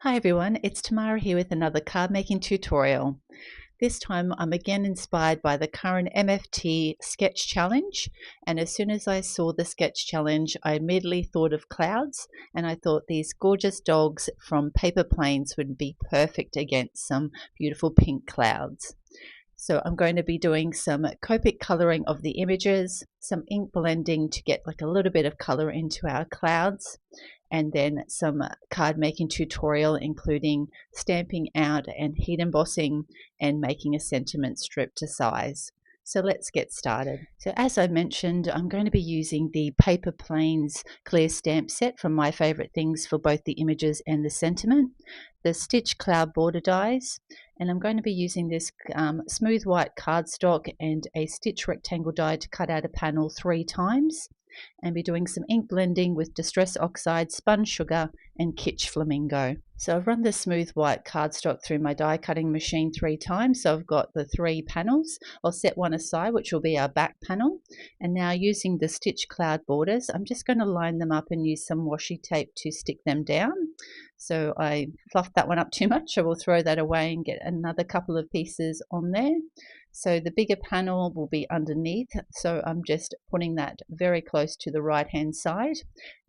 Hi everyone, it's Tamara here with another card making tutorial. This time I'm again inspired by the current MFT sketch challenge, and as soon as I saw the sketch challenge I immediately thought of clouds, and I thought these gorgeous dogs from paper planes would be perfect against some beautiful pink clouds. So I'm going to be doing some Copic colouring of the images, some ink blending to get like a little bit of colour into our clouds, and then some card making tutorial including stamping out and heat embossing and making a sentiment strip to size. So let's get started. So as I mentioned, I'm going to be using the Paper Planes clear stamp set from My Favorite Things for both the images and the sentiment, the Stitch Cloud border dies, and I'm going to be using this smooth white cardstock and a stitch rectangle die to cut out a panel 3 times, and be doing some ink blending with Distress Oxide, Spun Sugar and Kitsch Flamingo. So I've run the smooth white cardstock through my die cutting machine 3 times, so I've got the 3 panels. I'll set one aside, which will be our back panel, and now using the Stitch Cloud borders I'm just going to line them up and use some washi tape to stick them down. So I fluffed that one up too much, I will throw that away and get another couple of pieces on there. So the bigger panel will be underneath, so I'm just putting that very close to the right hand side,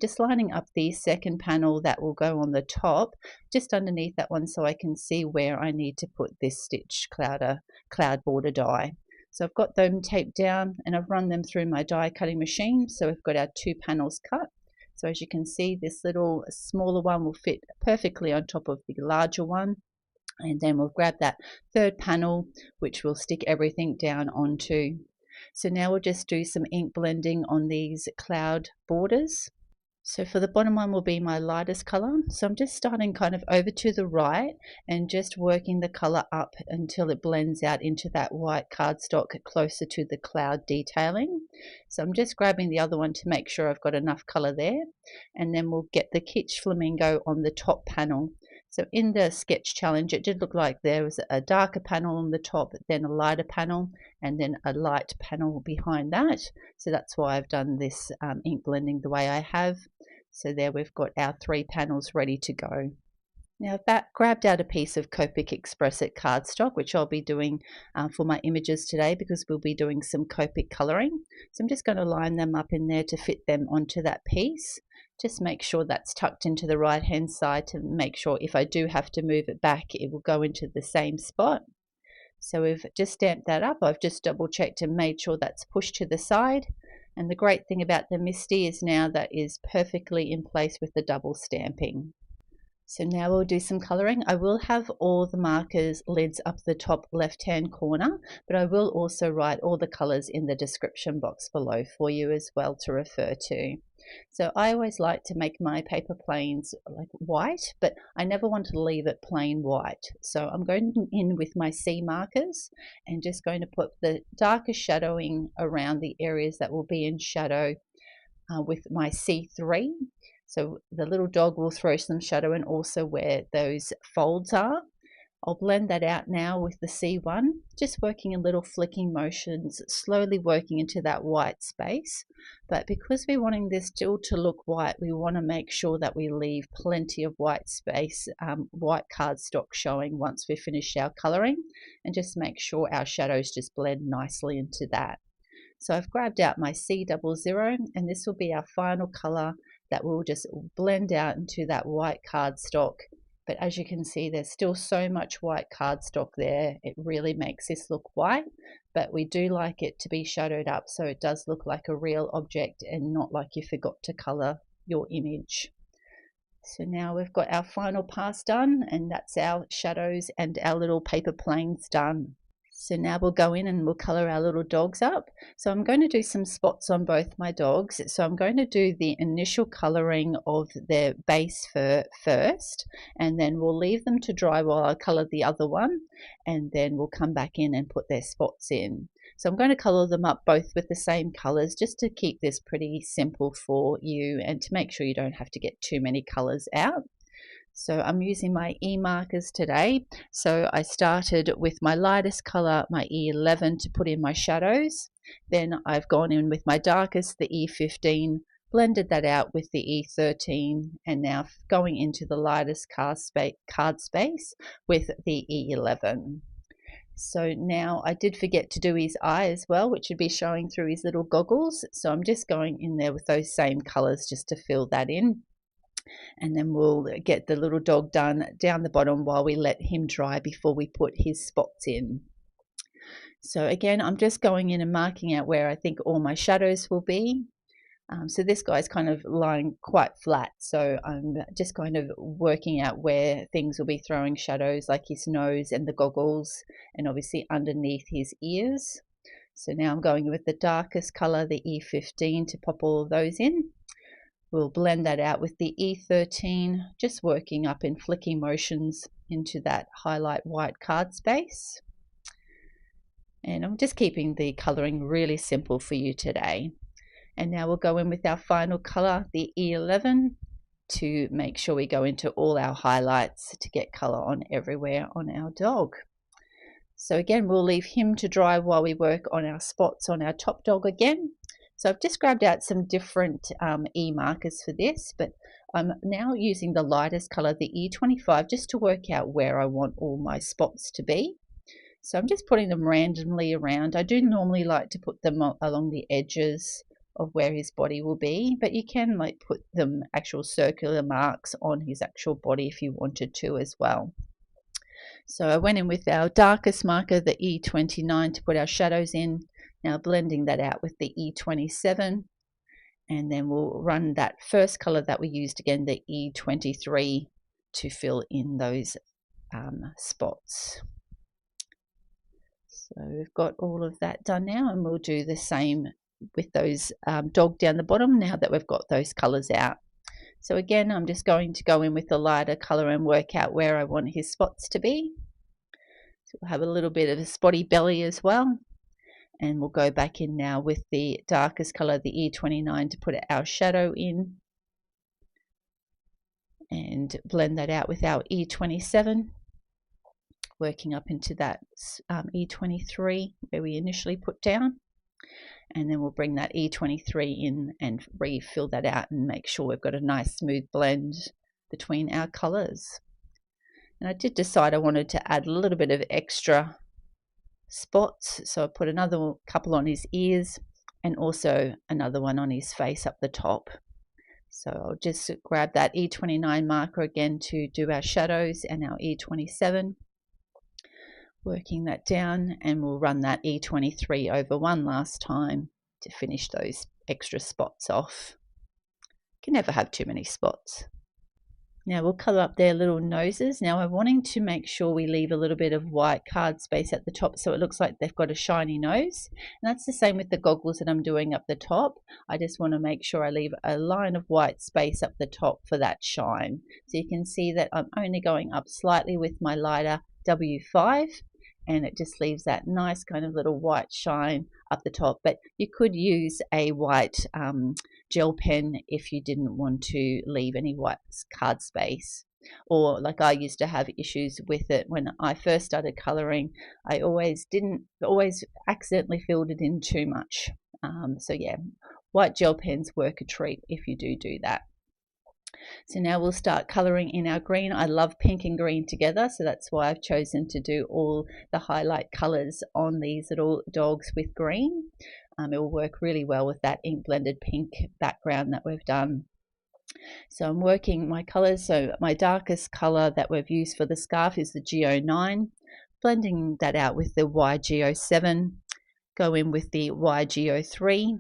just lining up the second panel that will go on the top just underneath that one so I can see where I need to put this Stitch cloud border die. So I've got them taped down and I've run them through my die cutting machine, so we've got our 2 panels cut. So as you can see, this little smaller one will fit perfectly on top of the larger one, and then we'll grab that third panel which we'll stick everything down onto. So now we'll just do some ink blending on these cloud borders. So for the bottom one will be my lightest color, so I'm just starting kind of over to the right and just working the color up until it blends out into that white cardstock closer to the cloud detailing. So I'm just grabbing the other one to make sure I've got enough color there, and then we'll get the Kitsch Flamingo on the top panel. So in the sketch challenge it did look like there was a darker panel on the top, then a lighter panel, and then a light panel behind that. So that's why I've done this ink blending the way I have. So there we've got our 3 panels ready to go. Now I've grabbed out a piece of Copic XPress cardstock, which I'll be doing for my images today because we'll be doing some Copic colouring. So I'm just going to line them up in there to fit them onto that piece. Just make sure that's tucked into the right hand side to make sure if I do have to move it back it will go into the same spot. So we've just stamped that up. I've just double checked and made sure that's pushed to the side. And the great thing about the MISTI is now that is perfectly in place with the double stamping. So now we'll do some colouring. I will have all the markers lids up the top left hand corner, but I will also write all the colours in the description box below for you as well to refer to. So I always like to make my paper planes like white, but I never want to leave it plain white. So I'm going in with my C markers and just going to put the darker shadowing around the areas that will be in shadow with my C3. So the little dog will throw some shadow and also where those folds are. I'll blend that out now with the C1, just working in little flicking motions, slowly working into that white space. But because we're wanting this still to look white, we want to make sure that we leave plenty of white space, white cardstock showing once we've finished our colouring, and just make sure our shadows just blend nicely into that. So I've grabbed out my C00, and this will be our final colour that will just blend out into that white cardstock. But as you can see, there's still so much white cardstock there. It really makes this look white, but we do like it to be shadowed up so it does look like a real object and not like you forgot to colour your image. So now we've got our final pass done, and that's our shadows and our little paper planes done. So now we'll go in and we'll colour our little dogs up. So I'm going to do some spots on both my dogs. So I'm going to do the initial colouring of their base fur first, and then we'll leave them to dry while I colour the other one, and then we'll come back in and put their spots in. So I'm going to colour them up both with the same colours just to keep this pretty simple for you and to make sure you don't have to get too many colours out. So I'm using my E markers today. So I started with my lightest color, my E11, to put in my shadows. Then I've gone in with my darkest, the E15, blended that out with the E13, and now going into the lightest card space with the E11. So now I did forget to do his eye as well, which would be showing through his little goggles. So I'm just going in there with those same colors just to fill that in. And then we'll get the little dog done down the bottom while we let him dry before we put his spots in. So again, I'm just going in and marking out where I think all my shadows will be. So this guy's kind of lying quite flat, so I'm just kind of working out where things will be throwing shadows, like his nose and the goggles, and obviously underneath his ears. So now I'm going with the darkest color, the E15, to pop all of those in. We'll blend that out with the E13, just working up in flicking motions into that highlight white card space. And I'm just keeping the coloring really simple for you today. And now we'll go in with our final color, the E11, to make sure we go into all our highlights to get color on everywhere on our dog. So again, we'll leave him to dry while we work on our spots on our top dog again. So I've just grabbed out some different E markers for this, but I'm now using the lightest color, the E25, just to work out where I want all my spots to be. So I'm just putting them randomly around. I do normally like to put them along the edges of where his body will be, but you can like put them actual circular marks on his actual body if you wanted to as well. So I went in with our darkest marker, the E29, to put our shadows in. Now blending that out with the E27, and then we'll run that first color that we used again, the E23, to fill in those spots. So we've got all of that done now, and we'll do the same with those dog down the bottom now that we've got those colors out. So again, I'm just going to go in with the lighter color and work out where I want his spots to be. So we'll have a little bit of a spotty belly as well. And we'll go back in now with the darkest color, the E29, to put our shadow in. And blend that out with our E27. Working up into that E23 where we initially put down. And then we'll bring that E23 in and refill that out and make sure we've got a nice smooth blend between our colors. And I did decide I wanted to add a little bit of extra spots, so I put another couple on his ears and also another one on his face up the top. So I'll just grab that E29 marker again to do our shadows and our E27. Working that down, and we'll run that E23 over one last time to finish those extra spots off. You can never have too many spots. Now we'll colour up their little noses. Now I'm wanting to make sure we leave a little bit of white card space at the top so it looks like they've got a shiny nose. And that's the same with the goggles that I'm doing up the top. I just want to make sure I leave a line of white space up the top for that shine. So you can see that I'm only going up slightly with my lighter W5. And it just leaves that nice kind of little white shine up the top. But you could use a white gel pen if you didn't want to leave any white card space. Or like I used to have issues with it when I first started colouring. I always accidentally filled it in too much. So yeah, white gel pens work a treat if you do that. So now we'll start colouring in our green. I love pink and green together, so that's why I've chosen to do all the highlight colours on these little dogs with green. It will work really well with that ink blended pink background that we've done. So I'm working my colours. So my darkest colour that we've used for the scarf is the G09. Blending that out with the YG07. Go in with the YG03.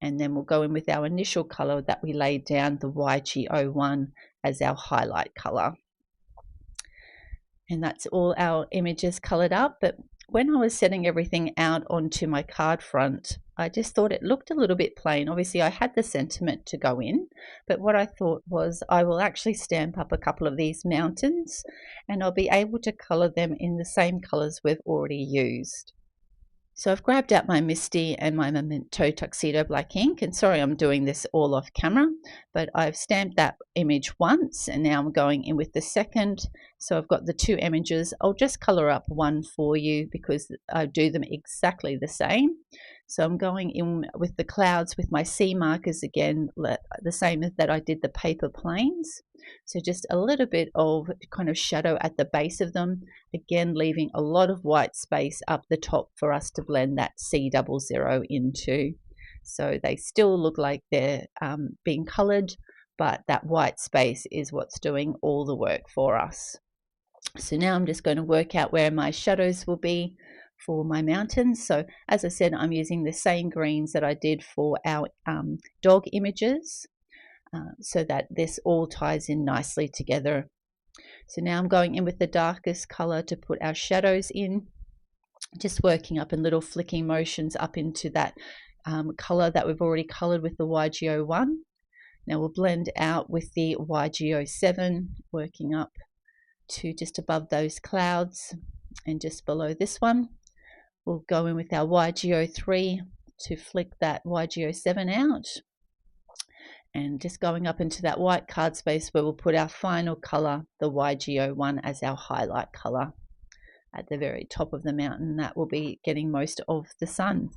And then we'll go in with our initial colour that we laid down, the YG01, as our highlight colour. And that's all our images coloured up. But when I was setting everything out onto my card front, I just thought it looked a little bit plain. Obviously, I had the sentiment to go in, but what I thought was I will actually stamp up a couple of these mountains and I'll be able to colour them in the same colours we've already used. So I've grabbed out my Misty and my Memento Tuxedo black ink, and sorry I'm doing this all off camera, but I've stamped that image once and now I'm going in with the second. So I've got the two images. I'll just colour up one for you because I do them exactly the same. So I'm going in with the clouds with my C markers again, the same as that I did the paper planes. So just a little bit of kind of shadow at the base of them, again leaving a lot of white space up the top for us to blend that C00 into. So they still look like they're being coloured, but that white space is what's doing all the work for us. So now I'm just going to work out where my shadows will be for my mountains. So as I said, I'm using the same greens that I did for our dog images, so that this all ties in nicely together. So now I'm going in with the darkest color to put our shadows in, just working up in little flicking motions up into that color that we've already colored with the YG01. Now we'll blend out with the YG07, working up to just above those clouds and just below this one. We'll go in with our YG03 to flick that YG07 out, and just going up into that white card space where we'll put our final color, the YG01, as our highlight color at the very top of the mountain. That will be getting most of the sun.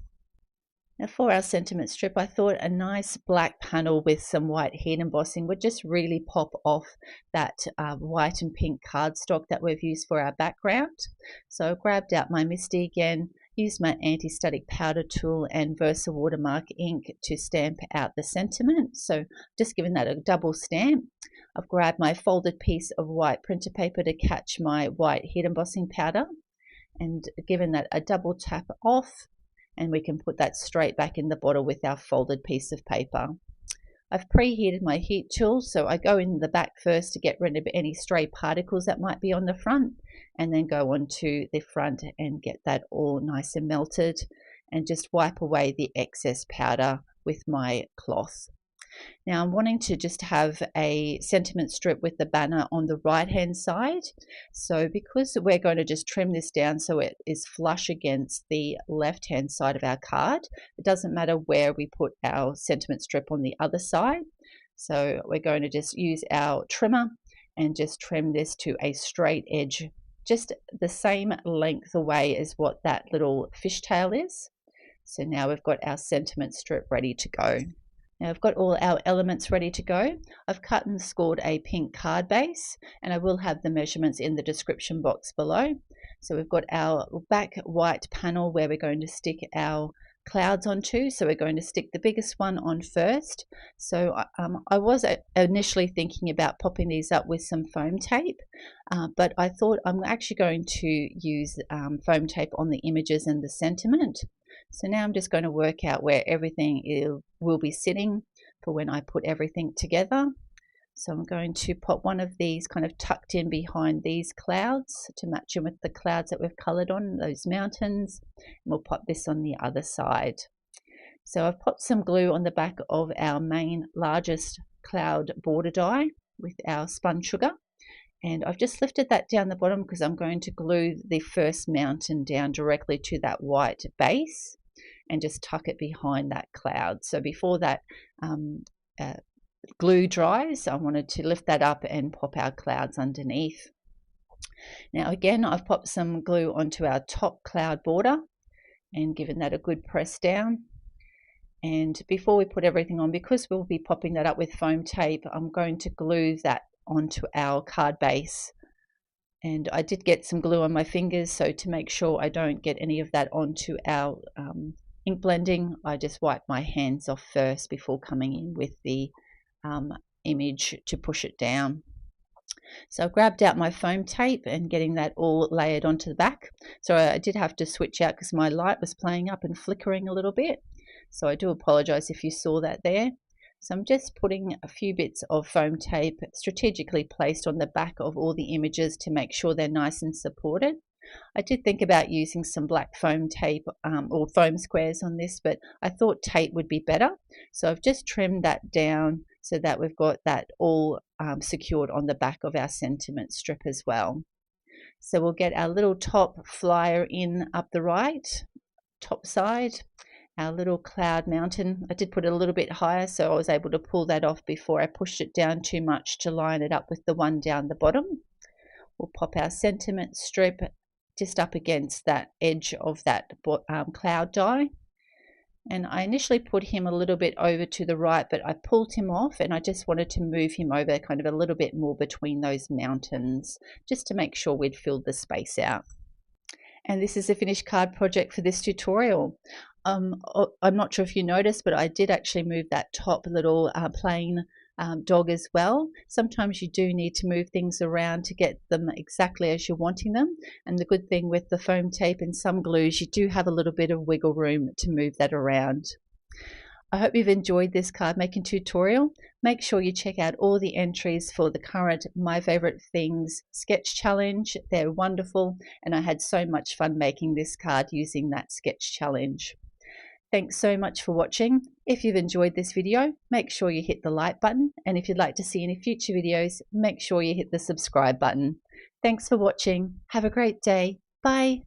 Now for our sentiment strip, I thought a nice black panel with some white heat embossing would just really pop off that white and pink cardstock that we've used for our background. So I grabbed out my Misty again, used my Antistatic powder tool and Versa Watermark ink to stamp out the sentiment. So just giving that a double stamp. I've grabbed my folded piece of white printer paper to catch my white heat embossing powder and given that a double tap off, and we can put that straight back in the bottle with our folded piece of paper. I've preheated my heat tool, so I go in the back first to get rid of any stray particles that might be on the front, and then go onto the front and get that all nice and melted, and just wipe away the excess powder with my cloth. Now I'm wanting to just have a sentiment strip with the banner on the right hand side. So because we're going to just trim this down so it is flush against the left hand side of our card, it doesn't matter where we put our sentiment strip on the other side. So we're going to just use our trimmer and just trim this to a straight edge, just the same length away as what that little fishtail is. So now we've got our sentiment strip ready to go. Now I've got all our elements ready to go. I've cut and scored a pink card base, and I will have the measurements in the description box below. So we've got our back white panel where we're going to stick our clouds onto. So we're going to stick the biggest one on first. So I was initially thinking about popping these up with some foam tape, but I thought I'm actually going to use foam tape on the images and the sentiment. So now I'm just going to work out where everything will be sitting for when I put everything together. So I'm going to pop one of these kind of tucked in behind these clouds to match them with the clouds that we've coloured on, those mountains. And we'll pop this on the other side. So I've popped some glue on the back of our main largest cloud border die with our spun sugar. And I've just lifted that down the bottom because I'm going to glue the first mountain down directly to that white base and just tuck it behind that cloud. So before that glue dries, I wanted to lift that up and pop our clouds underneath. Now again, I've popped some glue onto our top cloud border and given that a good press down. And before we put everything on, because we'll be popping that up with foam tape, I'm going to glue that onto our card base. And I did get some glue on my fingers, so to make sure I don't get any of that onto our ink blending, I just wipe my hands off first before coming in with the image to push it down. So I grabbed out my foam tape and getting that all layered onto the back. So I did have to switch out because my light was playing up and flickering a little bit. So I do apologize if you saw that there. So I'm just putting a few bits of foam tape strategically placed on the back of all the images to make sure they're nice and supported. I did think about using some black foam tape or foam squares on this, but I thought tape would be better. So I've just trimmed that down so that we've got that all secured on the back of our sentiment strip as well. So we'll get our little top flyer in up the right, top side. Our little cloud mountain, I did put it a little bit higher so I was able to pull that off before I pushed it down too much to line it up with the one down the bottom. We'll pop our sentiment strip just up against that edge of that cloud die, And I initially put him a little bit over to the right, but I pulled him off and I just wanted to move him over kind of a little bit more between those mountains, just to make sure we'd filled the space out. And this is a finished card project for this tutorial. I'm not sure if you noticed, but I did actually move that top little plain dog as well. Sometimes you do need to move things around to get them exactly as you're wanting them. And the good thing with the foam tape and some glues, you do have a little bit of wiggle room to move that around. I hope you've enjoyed this card making tutorial. Make sure you check out all the entries for the current My Favorite Things sketch challenge. They're wonderful, and I had so much fun making this card using that sketch challenge. Thanks so much for watching. If you've enjoyed this video, make sure you hit the like button, and if you'd like to see any future videos, make sure you hit the subscribe button. Thanks for watching. Have a great day. Bye.